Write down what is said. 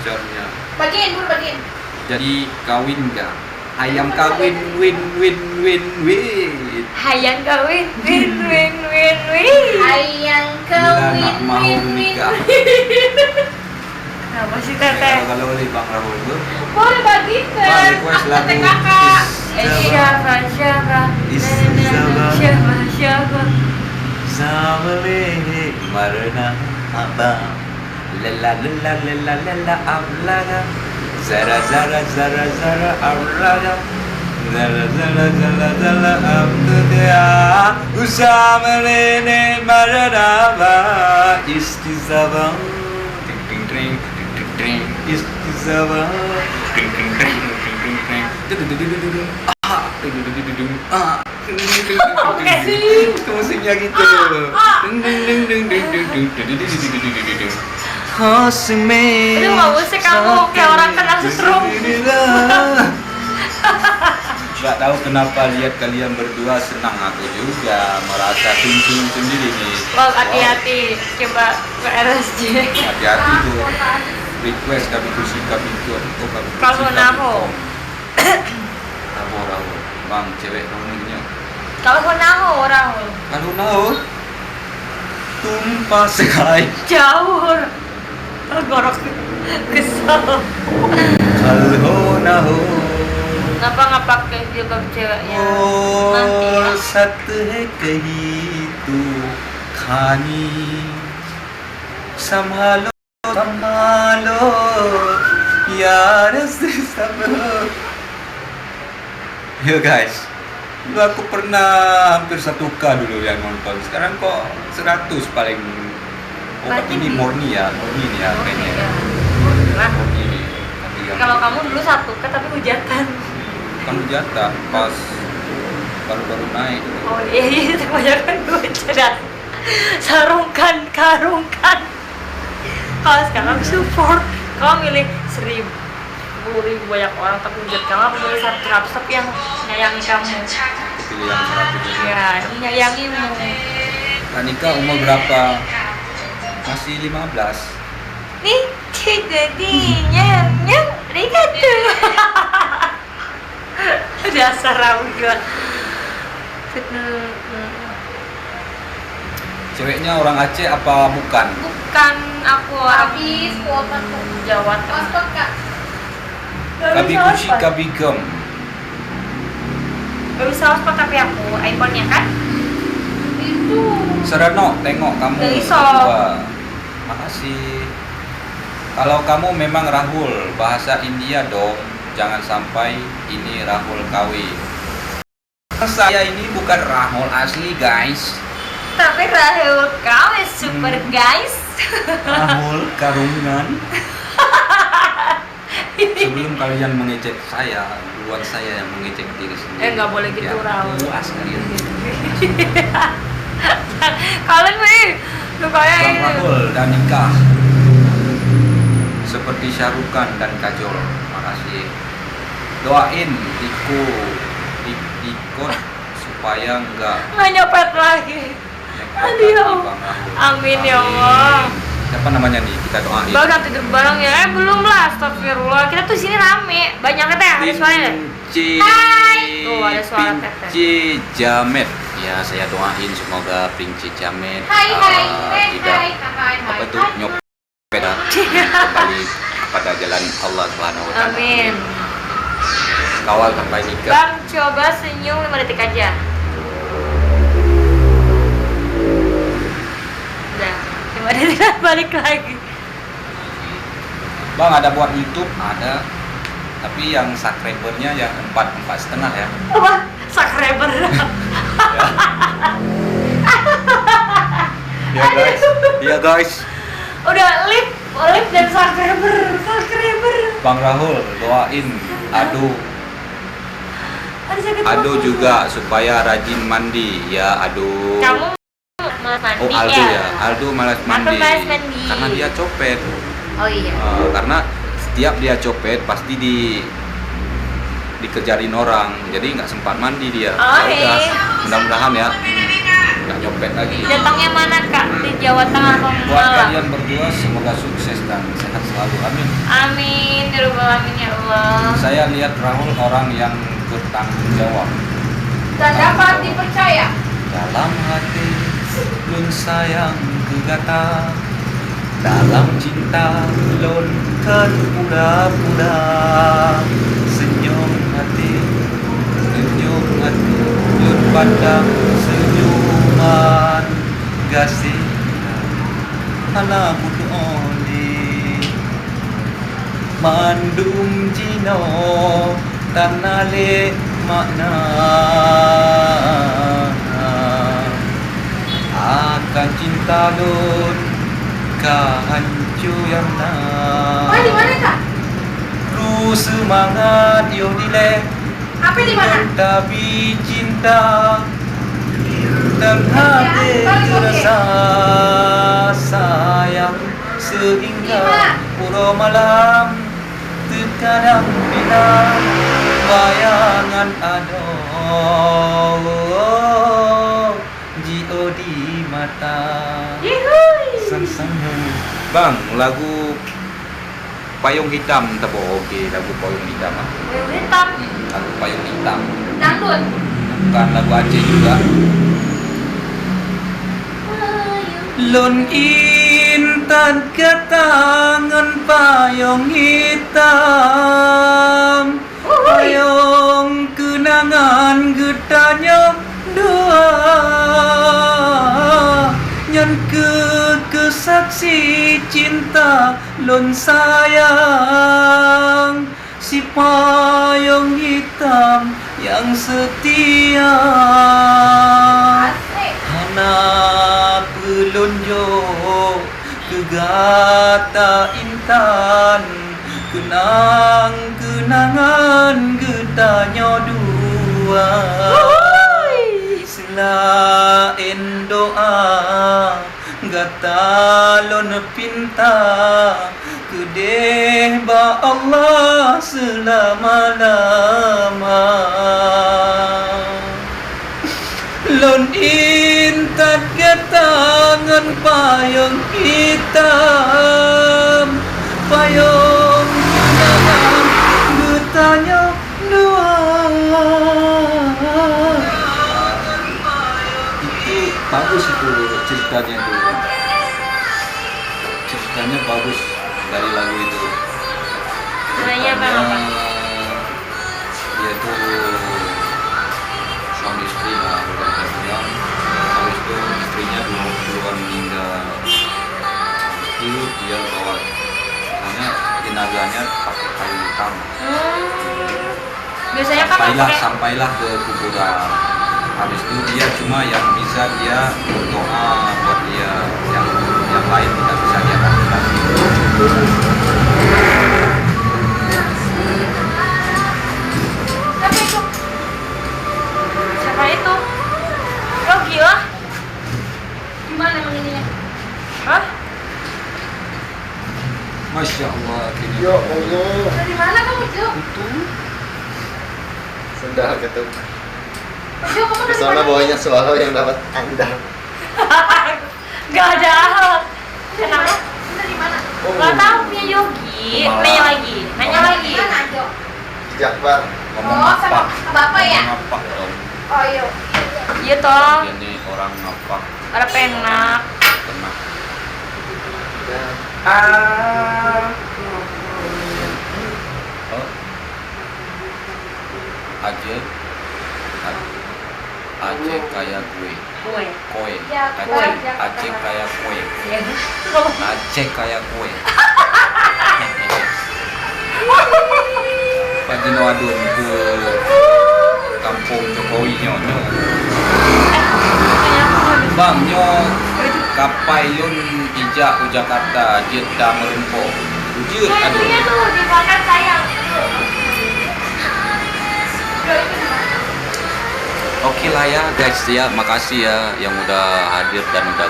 pacarnya. Bagiin dulu, bagiin. Jadi kawin nggak? Ayam kawin, win win win win. Hayang kawin, win win win win. Ayang Bila kawin, nak mau win, win, nikah. Kenapa sih teteh? Kalau oleh Bang Rahul tuh. Boleh bagiin Bang, kan? request Aku lagu kata kakak. Siapa siapa? Istimewa. Siapa siapa? Samalehe marna abang. La la la la la la la ablaga. Zara zara zara zara ablaga. Zara zara zara zara ablaga. Usamalehe marna abang. Istizabang. Ting ting ting ting ting. Istizabang. Ting ting ting ting ting ting. Dududududududung. Ah, dudududududung. Ah. Itu musiknya gitu. Aduh, nggak musik kamu kayak orang kena setrum. Gak tahu kenapa lihat kalian berdua senang, aku juga merasa senyum sendiri nih. Bang, hati-hati, coba ke RSJ. Hati-hati tuh. Request kami kursi kami tuh. Kalau naho. Raho, bang cewek namanya. Kalau naho orang Kalau naho tumpah sekali. jauh. Gorok kesel. Kalau naho Kenapa nggak pakai jilbab ceweknya? Nanti ya. ओ सत है कहीं तू खानी संभालो संभालो यार से सब yo guys, dulu aku pernah hampir 1K dulu yang nonton, sekarang kok 100 paling. Oh Berarti ini di- murni ya kayaknya ya. Lah, Murni nih. Tapi yang kalau kamu dulu 1K tapi hujatan. kan jatah pas baru-baru naik. Oh iya, kebanyakan duit cerdas. Sarungkan, karungkan. Kalau sekarang support, kamu milih 1000, 10.000 banyak orang tapi hujat kamu, aku milih 100 tapi yang nyayangi kamu. Aku pilih yang 100 ini. Ya, yang menyayangimu. Kak Nika umur berapa? Masih 15. Nih, jadinya nyam, lihat tuh. Dasar juga. Ceweknya orang Aceh apa bukan? Bukan, aku orang Habis kuota tuh. Jawa Tengah. Paspor kak. Kabi kuci kabi gem. Gak bisa hotspot tapi aku iPhone-nya kan? Itu. Sereno, tengok kamu Gak iso. berdua. Makasih. Kalau kamu memang Rahul, bahasa India dong. Jangan sampai ini Rahul KW. Saya ini bukan Rahul asli guys. Tapi Rahul kau super guys. Rahul karungan. Sebelum kalian mengejek saya, buat saya yang mengejek diri sendiri. Nggak boleh gitu, Rahul. Puas kalian. Kalian nih, lu kayak Bang ini. Rahul dan nikah seperti Syarukan dan Kajol. Makasih. Doain ikut supaya nggak Nggak nyopet lagi. nekot Aduh, ya lagi, Allah. Bang Rahul. Amin, ya Allah. Siapa namanya nih? Kita doain. Bang, ganti gerbang ya. Belum lah, astagfirullah. Kita tuh sini rame. Banyak teh, ada suaranya. Pinci. Hai. Tuh, ada suara teteh. Pinci Jamet. Ya, saya doain semoga Pinci Jamet Hai hai. tidak Hai hai. apa itu nyopet kembali kepada jalan Allah Subhanahu wa taala. Amin. Kawal sampai nikah. Bang, coba senyum 5 detik aja. Udah, 5 detik balik lagi. Bang, ada buat YouTube? Ada. Tapi yang subscribernya yang 4,5 ya. Apa? Subscriber. Ya guys. Iya guys. Udah lip dan subscriber. Bang Rahul doain Ada sakit Ado perut. juga supaya rajin mandi ya. Ado. Kamu malas mandi Oh Aldo ya. Aldo malas mandi. malas mandi. Karena dia copet. Oh iya. Karena setiap dia copet pasti dikejarin orang, jadi nggak sempat mandi dia. Oh, Ya udah, iya. mudah-mudahan ya. nggak nyopet lagi. Datangnya mana kak? Di Jawa Tengah atau Buat Malang? kalian berdua semoga sukses dan sehat selalu, amin. Amin, ya Rabbal alamin ya Allah. Saya lihat Rahul orang yang bertanggung jawab. Dan dapat dipercaya. Dalam hati lun sayang kegata, dalam cinta lun kan pura-pura. Senyum hati lun pandang senyuman gasih ala butuh oli mandum jino tanale makna akan cinta lun kehancuran Oh, di mana kak? Ru semangat yo dile Apa di mana? tapi cinta dan hati terasa sayang sehingga pura malam terkadang bilang bayangan ada jio di mata. Sang-sangnya Bang, lagu Payung Hitam tabo oke, lagu Payung Hitam. Payung hitam. Lagu Payung Hitam. Dangdut. Bukan lagu Aceh juga. Lon intan ketangan payung hitam, payung kenangan getanya dua, nyan kesaksi cinta lon sayang, si payung hitam yang setia. Asik. Anak pelonjok kegata intan, kenangan getanya dua. Selain doa gata lon pinta kedeh ba Allah selama-lama. Lon intan ketangan payung hitam, payung kenangan getanya dua. Itu bagus itu ceritanya itu. Ceritanya bagus dari lagu itu. Ceritanya apa? Dia tuh suami istri lah, udah bilang habis itu istrinya duluan meninggal, itu dia bawa soalnya jenazahnya pakai kayu hitam. Biasanya kan pakai Sampailah ke kuburan, habis itu dia cuma yang bisa dia berdoa buat dia, yang lain tidak bisa dia konsultasi. Siapa itu? siapa itu? Yogi lah. Gimana emang ininya? Hah? Masya Allah, kini Ya Allah, Dari mana kamu, Jo? itu sudah gitu. Jo, kamu Di dari sana mana? bawahnya suara yang dapat Anda. Gak ada. Kenapa? Kamu dari mana? Gak tahu punya Yogi. Malang. Nanya lagi. Nanya lagi. Mana, Jo? Jakbar. ngomong Oh, sama ngapak. bapak ya? Ngomong ngapak dong. Oh, iya. Iya toh. Dia nih orang ngapak, Ada penak. tenang. Ya. Oh. Aceh kayak gue, Kue. kue. Ya, kue. Aceh kayak kue, Iya. Aceh kayak kue. Pagi noadun ke kampung Jokowi nyo. Bang nyo kapai yun ijak ke Jakarta Jeddah merempo. Ujut Nah, aduh. itunya tuh dibakar sayang. Oke lah ya guys ya, makasih ya yang udah hadir dan udah